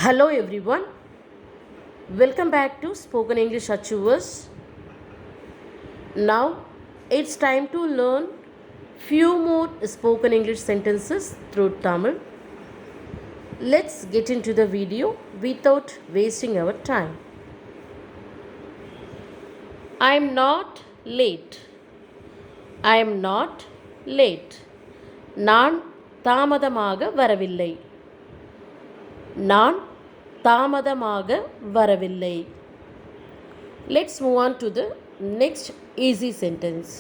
Hello everyone, welcome back to Spoken English Achievers. Now it's time to learn few more spoken English sentences through Tamil. Let's get into the video without wasting our time. I am not late. I am not late. நான் தாமதமாக வரவில்லை. நான் தாமதமாக வரவில்லை. Let's move on to the next easy sentence.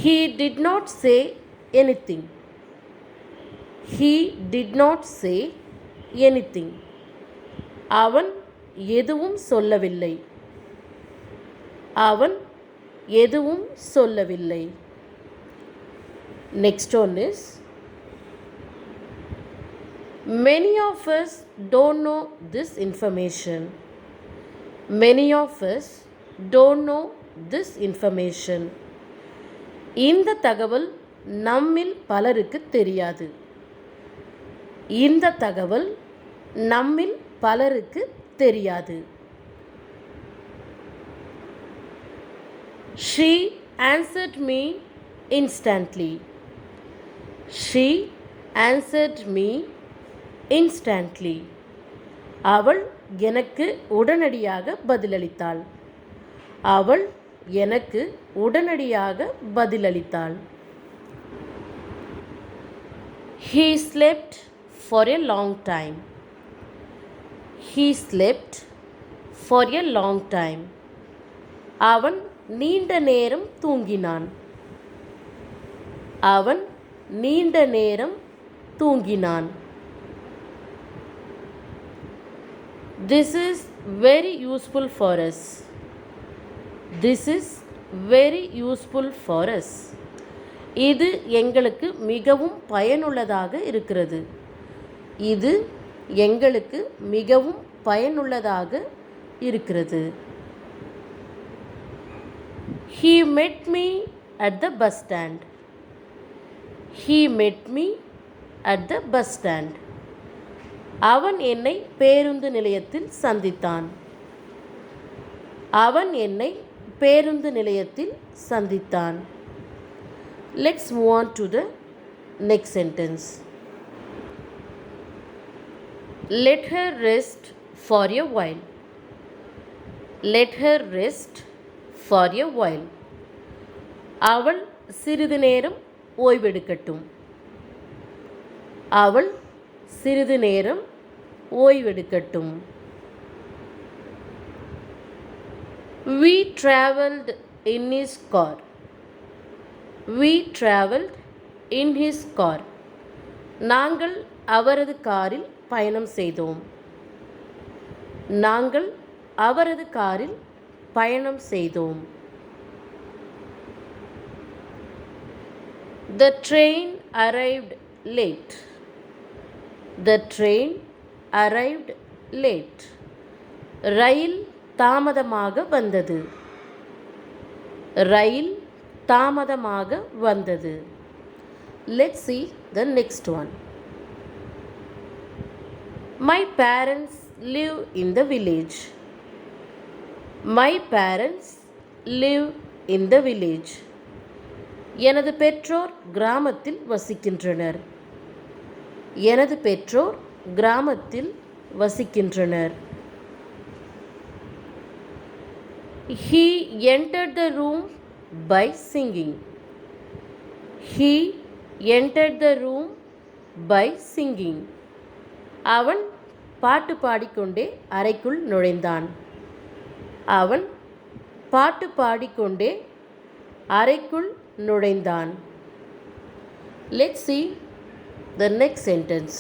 He did not say anything. He did not say anything. அவன் எதுவும் சொல்லவில்லை. அவன் எதுவும் சொல்லவில்லை. Next one is, many of us don't know this information. Many of us don't know this information. இந்த தகவல் நம்மில் பலருக்கு தெரியாது. இந்த தகவல் நம்மில் பலருக்கு தெரியாது. She answered me instantly. She answered me instantly. அவள் எனக்கு உடனடியாக பதிலளித்தாள். அவள் எனக்கு உடனடியாக பதிலளித்தாள். He slept for a long time. He slept for a long time. அவன் நீண்ட நேரம் தூங்கினான். அவன் நீண்ட நேரம் தூங்கினான். This is very useful for us. This is very useful for us. இது எங்களுக்கு மிகவும் பயனுள்ளதாக இருக்கிறது. இது எங்களுக்கு மிகவும் பயனுள்ளதாக இருக்கிறது. He met me at the bus stand. He met me at the bus stand. அவன் என்னை பேருந்து நிலையத்தில் சந்தித்தான். அவன் என்னை பேருந்து நிலையத்தில் சந்தித்தான். Let's move on to the next sentence. Let her rest for a while. Let her rest for a while. அவள் சிறிது நேரம் ஓய்வெடுக்கட்டும். அவள் சிறிது நேரம் ஓய்வெடுக்கட்டும். We traveled in his car. We traveled in his car. நாங்கள் அவரது காரில் பயணம் செய்தோம். நாங்கள் அவரது காரில் பயணம் செய்தோம். The train arrived late. The train arrived late. ரயில் தாமதமாக வந்தது. ரயில் தாமதமாக வந்தது. Let's see the next one. My parents live in the village. My parents live in the village. எனது பெற்றோர் கிராமத்தில் வசிக்கின்றனர். எனது பெற்றோர் கிராமத்தில் வசிக்கின்றனர். He entered the room by singing. He entered the room by singing. அவன் பாட்டு பாடிக்கொண்டே அறைக்குள் நுழைந்தான். அவன் பாட்டு பாடிக்கொண்டே அறைக்குள் நுழைந்தான். Let's see the next sentence.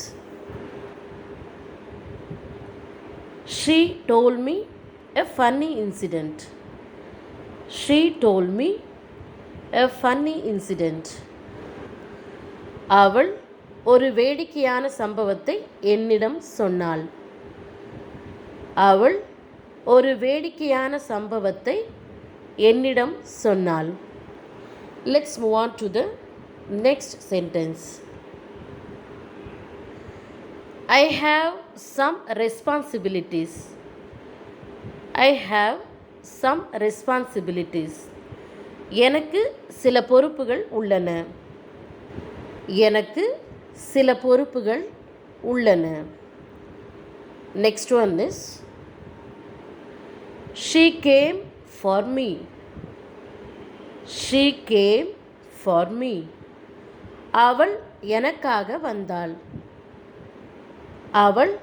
She told me a funny incident. She told me a funny incident. அவள் ஒரு வேடிக்கையான சம்பவத்தை என்னிடம் சொன்னாள். அவள் ஒரு வேடிக்கையான சம்பவத்தை என்னிடம் சொன்னாள். Let's move on to the next sentence. I have some responsibilities. I have some responsibilities. எனக்கு சில பொறுப்புகள் உள்ளன. எனக்கு சில பொறுப்புகள் உள்ளன. Next one is she came for me. She came for me. அவள் எனக்காக வந்தாள். அவள்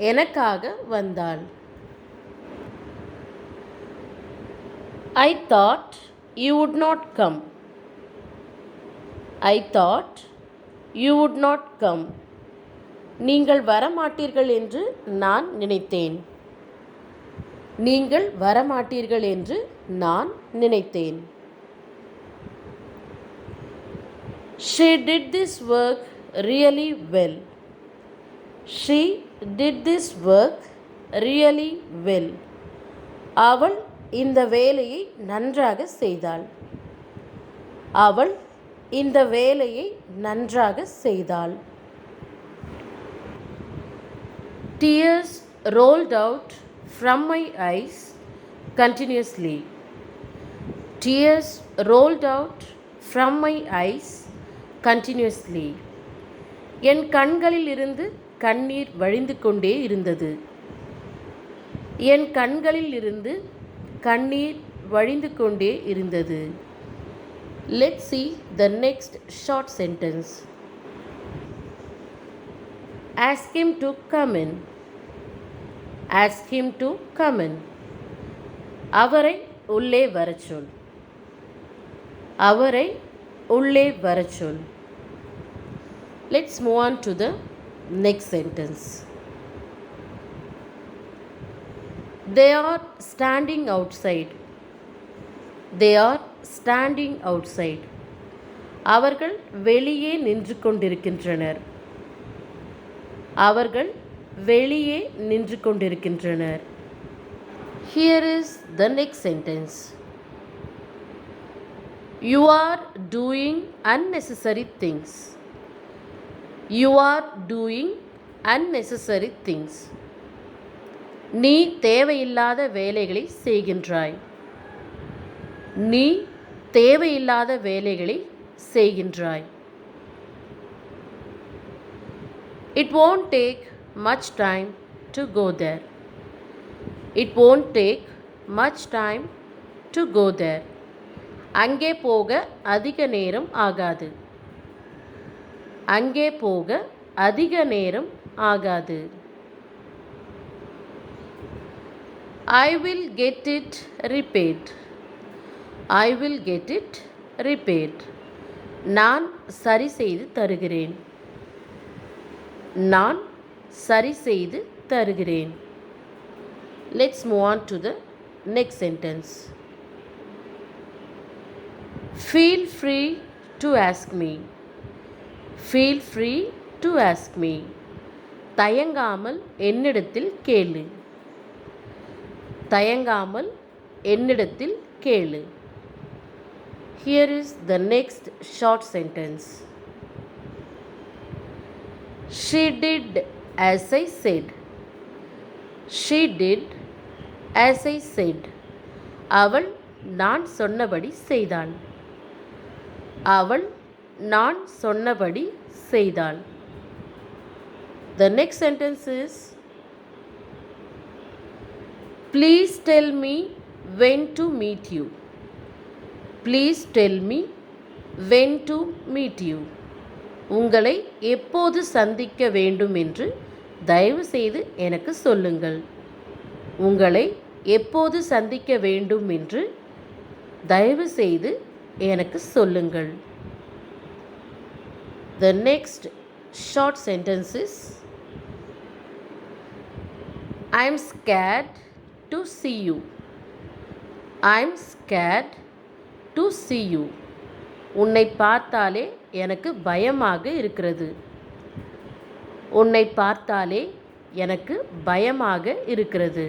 எனக்காக வந்தாள். I thought you would not come. I thought you would not come. நீங்கள் வரமாட்டீர்கள் என்று நான் நினைத்தேன். நீங்கள் வரமாட்டீர்கள் என்று நான் நினைத்தேன். She did this work really well. She did this work really well. அவள் இந்த வேலையை நன்றாக செய்தாள். அவள் இந்த வேலையை நன்றாக செய்தாள். Tears rolled out from my eyes continuously. Tears rolled out from my eyes continuously. என் கண்களில் இருந்து கண்ணீர் வழிந்து கொண்டே இருந்தது. என் கண்களில் இருந்து கண்ணீர் வழிந்து கொண்டே இருந்தது. Let's see the next short sentence. Ask him to come in. Ask him to come in. அவரை உள்ளே வரச் சொல். அவரை உள்ளே வரச் சொல். Let's move on to the next sentence. They are standing outside. They are standing outside. அவர்கள் வெளியே நின்று கொண்டிருக்கின்றனர். அவர்கள் வெளியே நின்று கொண்டிருக்கின்றனர். Here is the next sentence. You are doing unnecessary things. You are doing unnecessary things. நீ தேவையில்லாத வேலைகளை செய்கின்றாய். நீ தேவையில்லாத வேலைகளை செய்கின்றாய். It won't take much time to go there. It won't take much time to go there. அங்கே போக அதிக நேரம் ஆகாது. அங்கே போக அதிக நேரம் ஆகாது. I will get it repaired. I will get it repaired. நான் சரி செய்து தருகிறேன். நான் சரி செய்து தருகிறேன். Let's move on to the next sentence. Feel free to ask me. Feel free to ask me. தயங்காமல் என்னிடத்தில் கேளு. தயங்காமல் என்னிடத்தில் கேளு. Here is the next short sentence. She did as I said. She did as I said. அவள் நான் சொன்னபடி செய்தாள். அவள் நான் சொன்னபடி செய்தாள். The next sentence is, please tell me when to meet you. Please tell me when to meet you. உங்களை எப்போது சந்திக்க வேண்டும் என்று தயவு செய்து எனக்கு சொல்லுங்கள். உங்களை எப்போது சந்திக்க வேண்டும் என்று தயவு செய்து எனக்கு சொல்லுங்கள். The next short sentence is, I am scared to see you. I am scared to see you. உன்னை பார்த்தாலே எனக்கு பயமாக இருக்கிறது. உன்னை பார்த்தாலே எனக்கு பயமாக இருக்கிறது.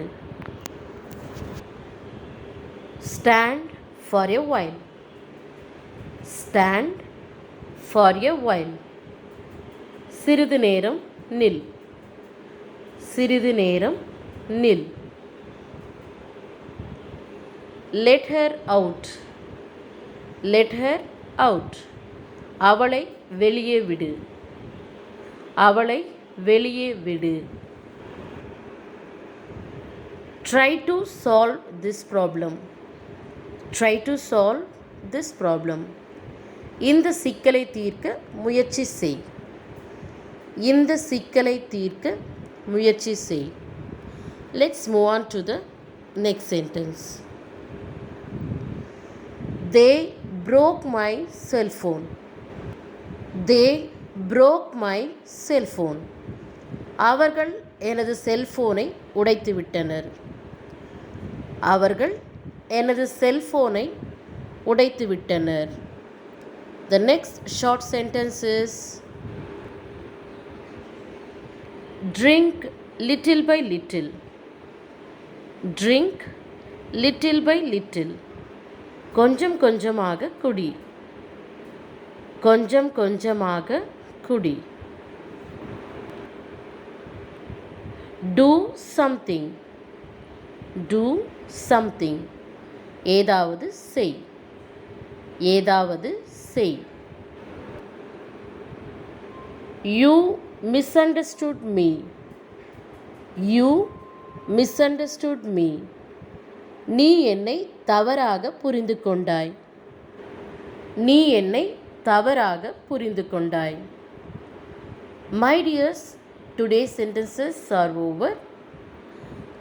Stand for a while. Stand for a while. சிறிது நேரம் நில். சிறிது நேரம் நில். Let her out. Let her out. அவளை வெளியே விடு. அவளை வெளியே விடு. Try to solve this problem. Try to solve this problem. இந்த சிக்கலை தீர்க்க முயற்சி செய். இந்த சிக்கலை தீர்க்க முயற்சி செய். Let's move on to the next sentence. They broke my cell phone. They broke my cell phone. அவர்கள் எனது செல்போனை உடைத்து விட்டனர். அவர்கள் எனது செல்போனை உடைத்து விட்டனர். The next short sentence is drink little by little. Drink little by little. கொஞ்சம் கொஞ்சமாக குடி. கொஞ்சம் கொஞ்சமாக குடி. Do something. Do something. ஏதாவது செய். ஏதாவது செய். You misunderstood me. You misunderstood me. நீ என்னை தவறாக புரிந்து கொண்டாய். நீ என்னை தவறாக புரிந்து கொண்டாய். My dears, today's sentences are over.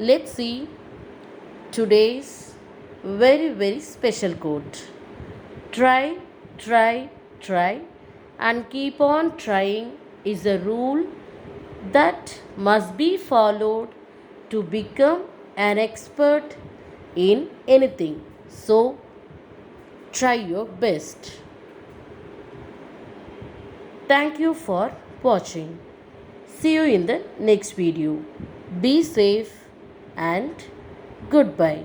Let's see today's very special quote. Try, try, try and keep on trying is a rule that must be followed to become an expert in anything. So, try your best. Thank you for watching. See you in the next video. Be safe and goodbye.